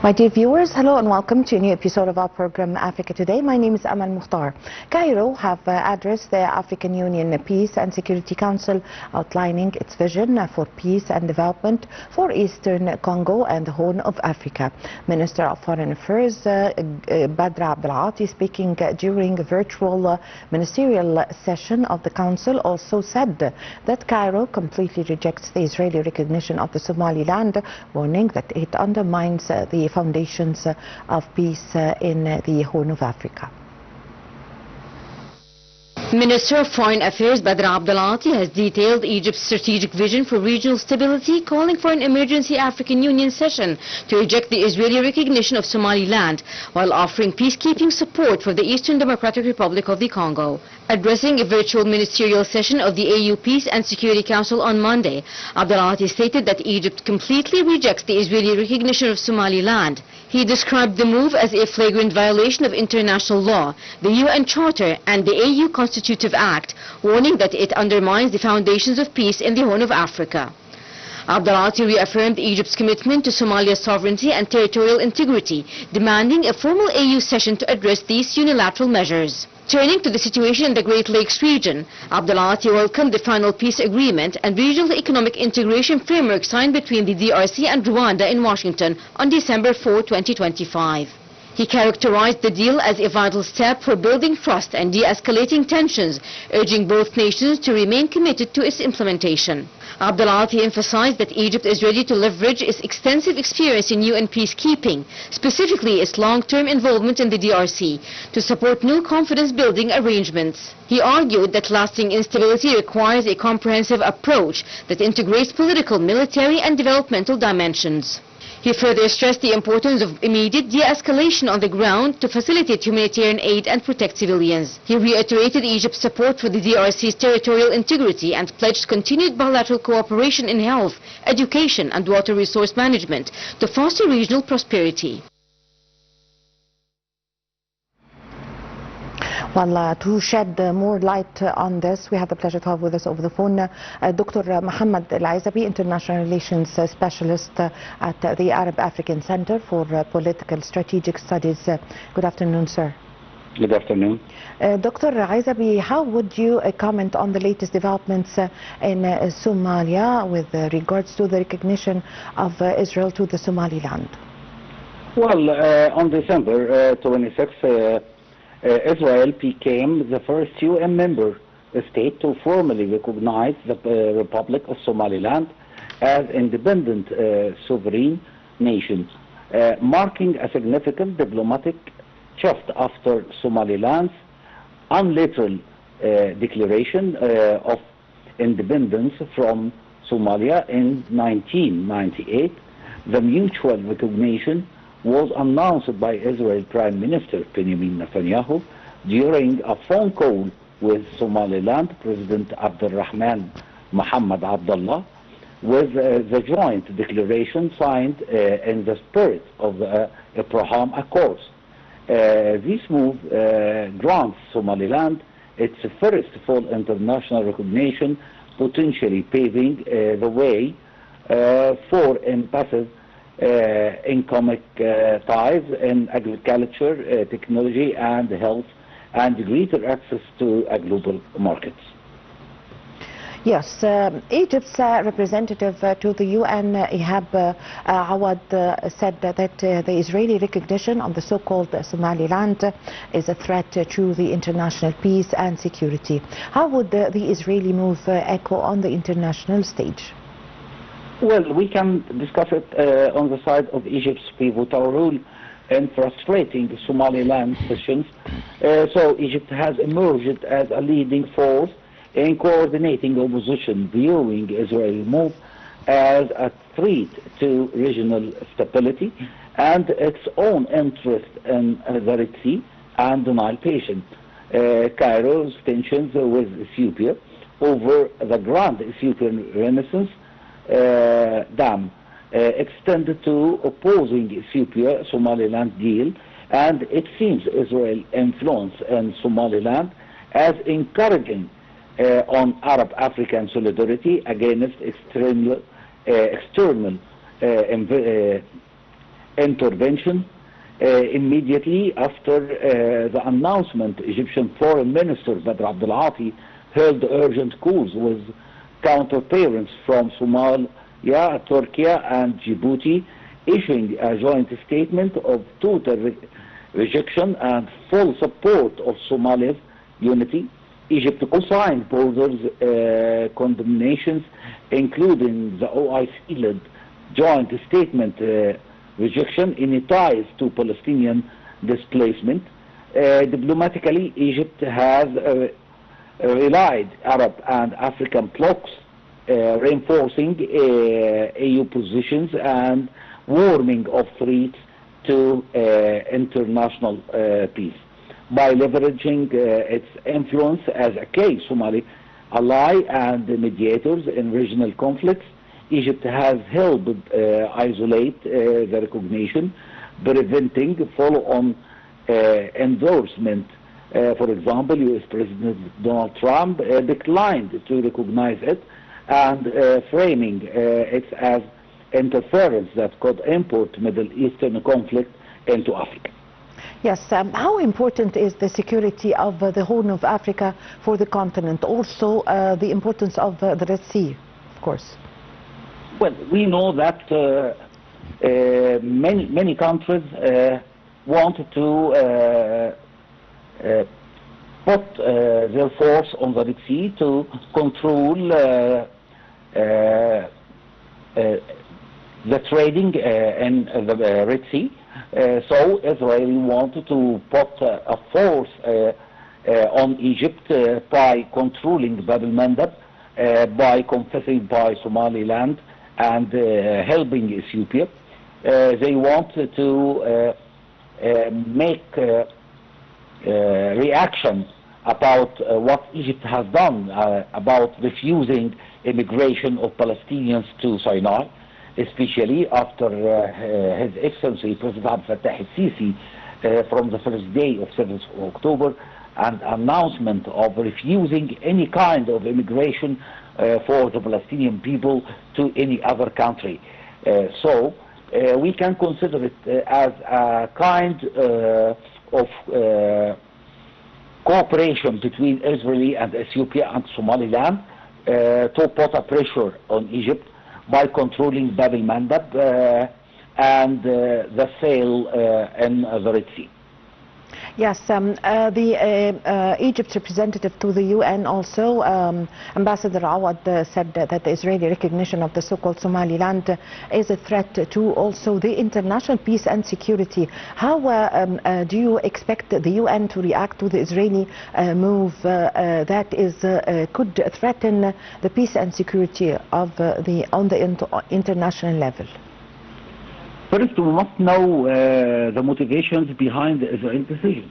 My dear viewers, hello and welcome to a new episode of our program Africa Today. My name is Amal Mukhtar. Cairo have addressed the African Union Peace and Security Council outlining its vision for peace and development for Eastern Congo and the Horn of Africa. Minister of Foreign Affairs Badr Abdelati, speaking during a virtual ministerial session of the council, also said that Cairo completely rejects the Israeli recognition of the Somaliland, warning that it undermines the foundations of peace in the Horn of Africa. Minister of Foreign Affairs Badr Abdelati has detailed Egypt's strategic vision for regional stability, calling for an emergency African Union session to reject the Israeli recognition of Somaliland, while offering peacekeeping support for the Eastern Democratic Republic of the Congo. Addressing a virtual ministerial session of the AU Peace and Security Council on Monday, Abdelati stated that Egypt completely rejects the Israeli recognition of Somaliland. He described the move as a flagrant violation of international law, the UN Charter and the AU Constitutive Act, warning that it undermines the foundations of peace in the Horn of Africa. Abdelati reaffirmed Egypt's commitment to Somalia's sovereignty and territorial integrity, demanding a formal AU session to address these unilateral measures. Turning to the situation in the Great Lakes region, Abdelati welcomed the final peace agreement and regional economic integration framework signed between the DRC and Rwanda in Washington on December 4, 2025. He characterized the deal as a vital step for building trust and de-escalating tensions, urging both nations to remain committed to its implementation. Abdelati emphasized that Egypt is ready to leverage its extensive experience in UN peacekeeping, specifically its long-term involvement in the DRC, to support new confidence-building arrangements. He argued that lasting instability requires a comprehensive approach that integrates political, military and developmental dimensions. He further stressed the importance of immediate de-escalation on the ground to facilitate humanitarian aid and protect civilians. He reiterated Egypt's support for the DRC's territorial integrity and pledged continued bilateral cooperation in health, education and water resource management to foster regional prosperity. Well, to shed more light on this, we have the pleasure to have with us over the phone Dr. Mohamed Ezaby, International Relations Specialist at the Arab African Center for Political Strategic Studies. Good afternoon, sir. Good afternoon. Dr. Ezaby, how would you comment on the latest developments in Somalia with regards to the recognition of Israel to the Somaliland? Well, on December 26th, Israel became the first UN member state to formally recognize the Republic of Somaliland as independent sovereign nation, marking a significant diplomatic shift after Somaliland's unilateral declaration of independence from Somalia in 1998. The mutual recognition was announced by Israel Prime Minister Benjamin Netanyahu during a phone call with Somaliland President Abdulrahman Mohamed Abdullah, with the joint declaration signed in the spirit of the Abraham Accords. This move grants Somaliland its first full international recognition, potentially paving the way for impassive economic ties in agriculture, technology and health, and greater access to global markets. Yes, Egypt's representative to the UN, Ezaby Awad, said that the Israeli recognition of the so-called Somaliland is a threat to the international peace and security. How would the Israeli move echo on the international stage? Well, we can discuss it on the side of Egypt's pivotal role in frustrating the Somaliland questions. So Egypt has emerged as a leading force in coordinating opposition, viewing Israel's move as a threat to regional stability and its own interest in the Red Sea and the Nile Basin. Cairo's tensions with Ethiopia over the Grand Ethiopian Renaissance Dam extended to opposing Ethiopia-Somaliland deal, and it seems Israel's influence in Somaliland as encouraging on Arab-African solidarity against external intervention. Immediately after the announcement, Egyptian Foreign Minister Badr Abdel held urgent calls with counterparents from Somalia, Turkey and Djibouti, issuing a joint statement of total rejection and full support of Somalia's unity. Egypt co-signed borders condemnations, including the OIC-led joint statement rejection any ties to Palestinian displacement. Diplomatically, Egypt has relied Arab and African blocs, reinforcing EU positions and warning of threats to international peace. By leveraging its influence as a key Somali ally and mediators in regional conflicts, Egypt has helped isolate the recognition, preventing follow-on endorsement. For example, U.S. President Donald Trump declined to recognize it and framing it as interference that could import Middle Eastern conflict into Africa. Yes, how important is the security of the Horn of Africa for the continent? Also, the importance of the Red Sea, of course. Well, we know that many countries want to put their force on the Red Sea to control the trading in the Red Sea. So Israel wanted to put a force on Egypt by controlling Bab el-Mandab, by confessing by Somaliland and helping Ethiopia. They want to make reaction about what Egypt has done about refusing immigration of Palestinians to Sinai, especially after His Excellency President Abdel Fattah el-Sisi from the first day of 7th of October, and announcement of refusing any kind of immigration for the Palestinian people to any other country. So we can consider it as a kind of cooperation between Israel and Ethiopia and Somaliland to put a pressure on Egypt by controlling Bab el-Mandab and the sail in the Red Sea. Yes, the Egypt's representative to the UN also, Ambassador Awad, said that the Israeli recognition of the so-called Somaliland is a threat to also the international peace and security. How do you expect the UN to react to the Israeli move that is could threaten the peace and security of on the international level? First, we must know the motivations behind the Israeli decision.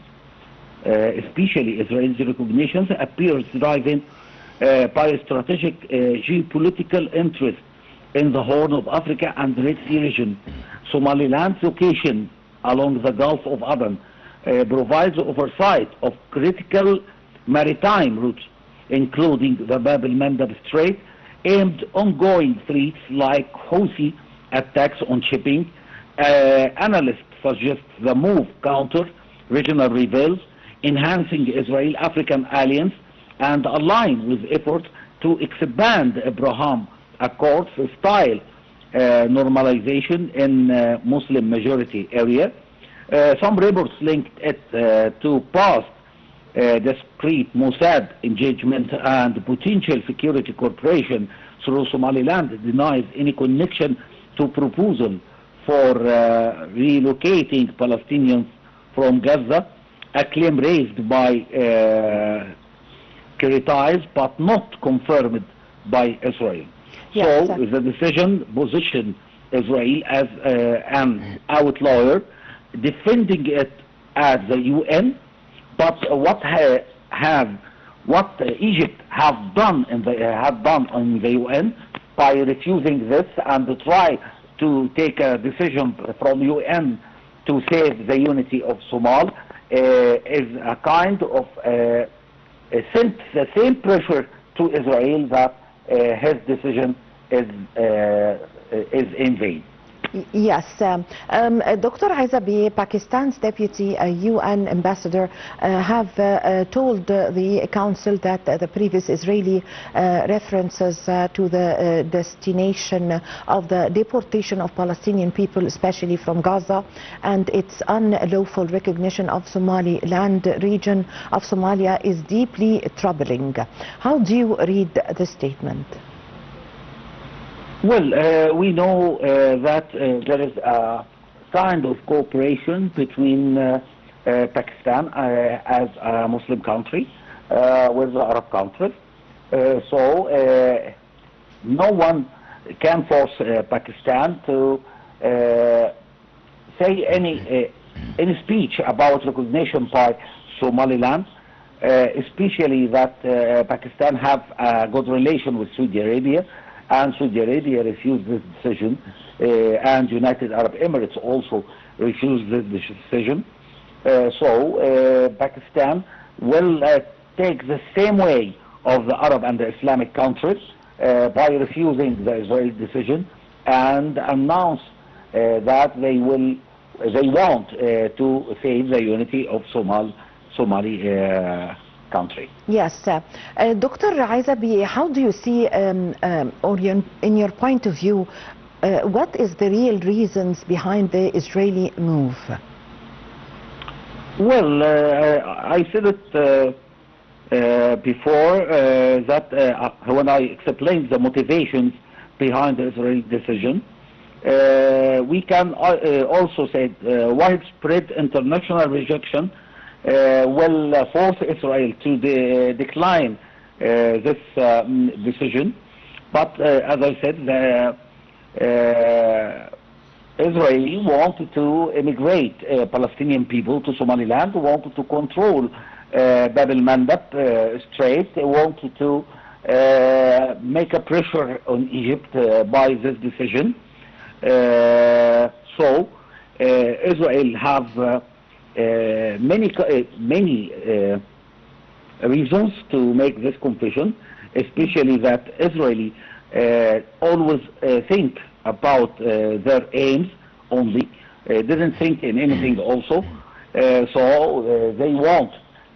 Especially Israel's recognition appears driven by a strategic geopolitical interest in the Horn of Africa and the Red Sea region. Somaliland's location along the Gulf of Aden provides oversight of critical maritime routes, including the Bab el-Mandab Strait, aimed ongoing threats like Houthi attacks on shipping. Analysts suggest the move counter regional rebels, enhancing Israel-African alliance and align with efforts to expand Abraham Accords style normalization in Muslim majority area. Some reports linked it to past discrete Mossad engagement and potential security cooperation through Somaliland denies any connection to proposal for relocating Palestinians from Gaza, a claim raised by critics but not confirmed by Israel. Yes, so the decision positioned Israel as an outlier, defending it at the UN, but what Egypt have done in the UN by refusing this and try to take a decision from UN to save the unity of Somal is a kind of sent the same pressure to Israel that his decision is in vain. Yes, Dr. Ezaby, Pakistan's deputy UN ambassador, have told the council that the previous Israeli references to the destination of the deportation of Palestinian people, especially from Gaza, and its unlawful recognition of Somaliland region of Somalia is deeply troubling. How do you read the statement? Well, we know that there is a kind of cooperation between Pakistan as a Muslim country with the Arab countries. So no one can force Pakistan to say any speech about recognition by Somaliland, especially that Pakistan have a good relation with Saudi Arabia, and Saudi Arabia refused this decision, and United Arab Emirates also refused this decision. So Pakistan will take the same way of the Arab and the Islamic countries by refusing the Israeli decision, and announce that they want to save the unity of Somali country. Yes, Dr. Ezaby, how do you see, or in your point of view, what is the real reasons behind the Israeli move? Well, I said it before that when I explained the motivations behind the Israeli decision, we can also say widespread international rejection will force Israel to decline this decision. But as I said, Israel wanted to immigrate Palestinian people to Somaliland, wanted to control Bab el-Mandab Strait, wanted to make a pressure on Egypt by this decision. So Israel have many reasons to make this confession, especially that Israeli always think about their aims only, didn't think in anything also. So they want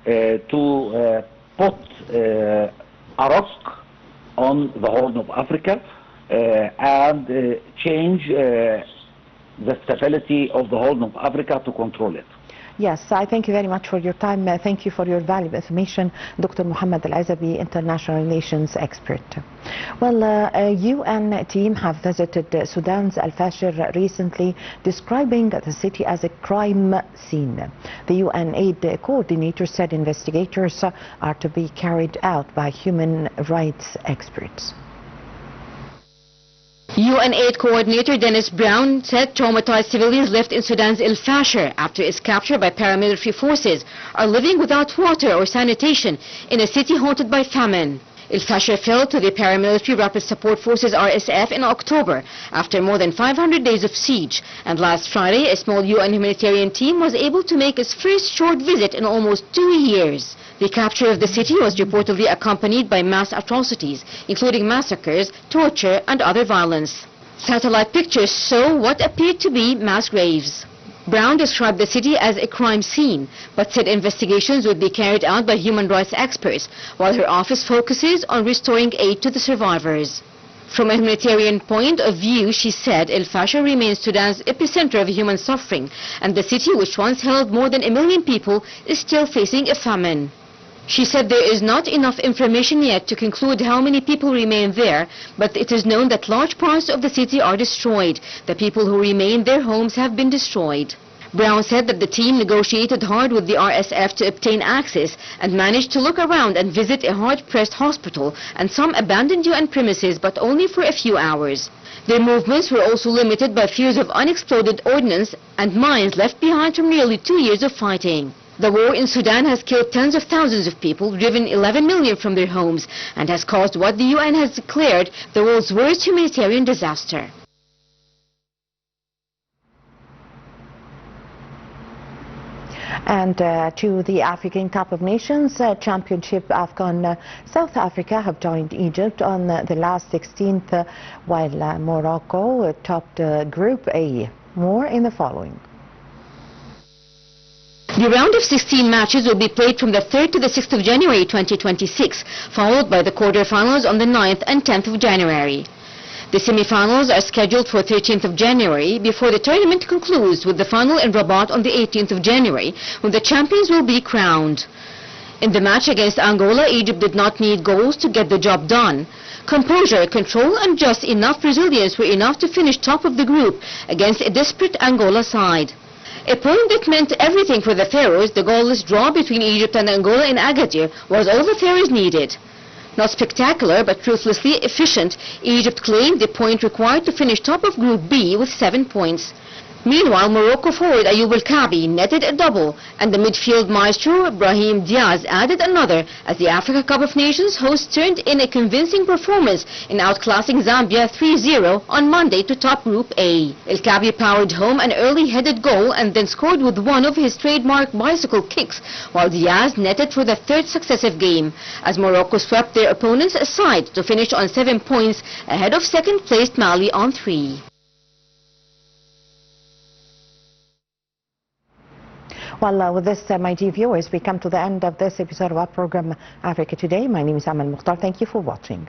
to put a rock on the Horn of Africa and change the stability of the Horn of Africa to control it. Yes, I thank you very much for your time. Thank you for your valuable information, Dr. Mohamed Ezaby, international relations expert. Well, a UN team have visited Sudan's Al-Fashir recently, describing the city as a crime scene. The UN aid coordinator said investigators are to be carried out by human rights experts. UN aid coordinator Dennis Brown said traumatized civilians left in Sudan's Al-Fashir after its capture by paramilitary forces are living without water or sanitation in a city haunted by famine. Al-Fashir fell to the paramilitary Rapid Support Forces RSF in October after more than 500 days of siege, and last Friday a small UN humanitarian team was able to make its first short visit in almost 2 years. The capture of the city was reportedly accompanied by mass atrocities, including massacres, torture and other violence. Satellite pictures show what appeared to be mass graves. Brown described the city as a crime scene, but said investigations would be carried out by human rights experts, while her office focuses on restoring aid to the survivors. From a humanitarian point of view, she said Al-Fashir remains Sudan's epicenter of human suffering, and the city, which once held more than 1 million people, is still facing a famine. She said there is not enough information yet to conclude how many people remain there, but it is known that large parts of the city are destroyed. The people who remain, their homes have been destroyed. Brown said that the team negotiated hard with the RSF to obtain access and managed to look around and visit a hard-pressed hospital and some abandoned UN premises, but only for a few hours. Their movements were also limited by fears of unexploded ordnance and mines left behind from nearly 2 years of fighting. The war in Sudan has killed tens of thousands of people, driven 11 million from their homes, and has caused what the UN has declared the world's worst humanitarian disaster. And to the African Cup of Nations Championship, AFCON South Africa have joined Egypt on the last 16th, while Morocco topped Group A. More in the following. The round of 16 matches will be played from the 3rd to the 6th of January 2026, followed by the quarterfinals on the 9th and 10th of January. The semi-finals are scheduled for 13th of January before the tournament concludes with the final in Rabat on the 18th of January, when the champions will be crowned. In the match against Angola, Egypt did not need goals to get the job done. Composure, control and just enough resilience were enough to finish top of the group against a desperate Angola side. A point that meant everything for the Pharaohs, the goalless draw between Egypt and Angola in Agadir, was all the Pharaohs needed. Not spectacular, but ruthlessly efficient, Egypt claimed the point required to finish top of Group B with 7 points. Meanwhile, Morocco forward Ayoub El-Kaabi netted a double, and the midfield maestro Brahim Diaz added another as the Africa Cup of Nations hosts turned in a convincing performance in outclassing Zambia 3-0 on Monday to top Group A. El-Kaabi powered home an early headed goal and then scored with one of his trademark bicycle kicks, while Diaz netted for the third successive game, as Morocco swept their opponents aside to finish on 7 points ahead of second-placed Mali on 3. Well, with this, my dear viewers, we come to the end of this episode of our program, Africa Today. My name is Amal Mukhtar. Thank you for watching.